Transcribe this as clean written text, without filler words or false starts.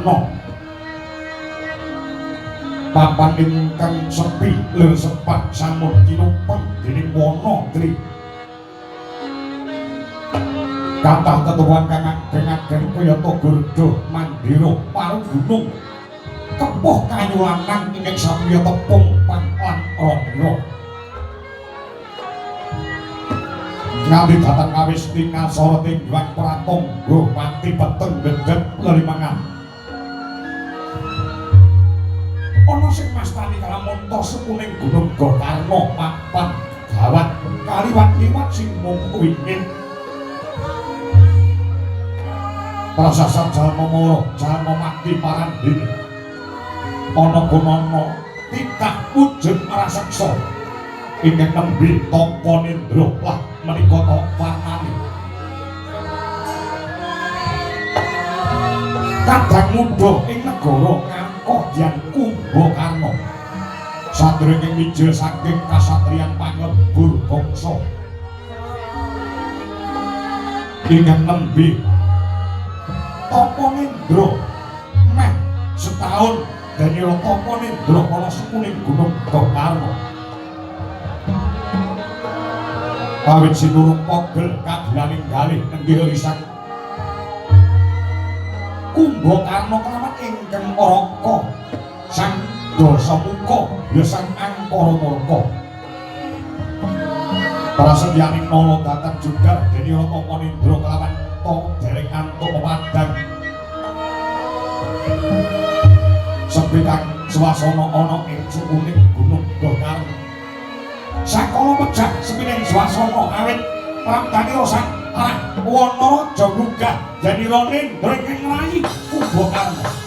Karna papan ingkang sepi lir sepat samun kinopeng dening Wanatri kathah tetuwuhan kang ageng-ageng kayata Gurda Mandira Parugunung kepuh kayu lanang ingkang sapriya tepung pan lan randra ngambi datang kawis tinggal soroti Hyang Pratangga pati peteng dedet lelimangan ana sing mastani kalamonta sepuning Gunung Gokarna papan gawat kaliwat-liwat sing mung wingin prasasat jalma mara jalma mati parandene ana gunana titah wujud raseksa ingkang nembe tapa nendra lah menika warnane kadang muda ing negara Ngangkadyan Kumbakarna sadurunge mijil saking kasatriyan panglebur bangsa ingkang nembe tapa nendra meh setahun Danyira tapa nendra kala sepuning Gunung Gokarna awit sinurung pogel kadulaning galih nenggih lisan Kumbakarna kelawan ingkang Araka sang Dasamuka ya sang Angkara Murka prasedyaning nala dateng jugar Danyira tapa nendra kelawan to dereng antuk pepadang sebetang swasana ana ing sukuning Gunung Gokarna sakala pejah sepining swasana awit pramdanira sang arah Wanaraja munggah Danyira nendra ing nglayi Kumbakarna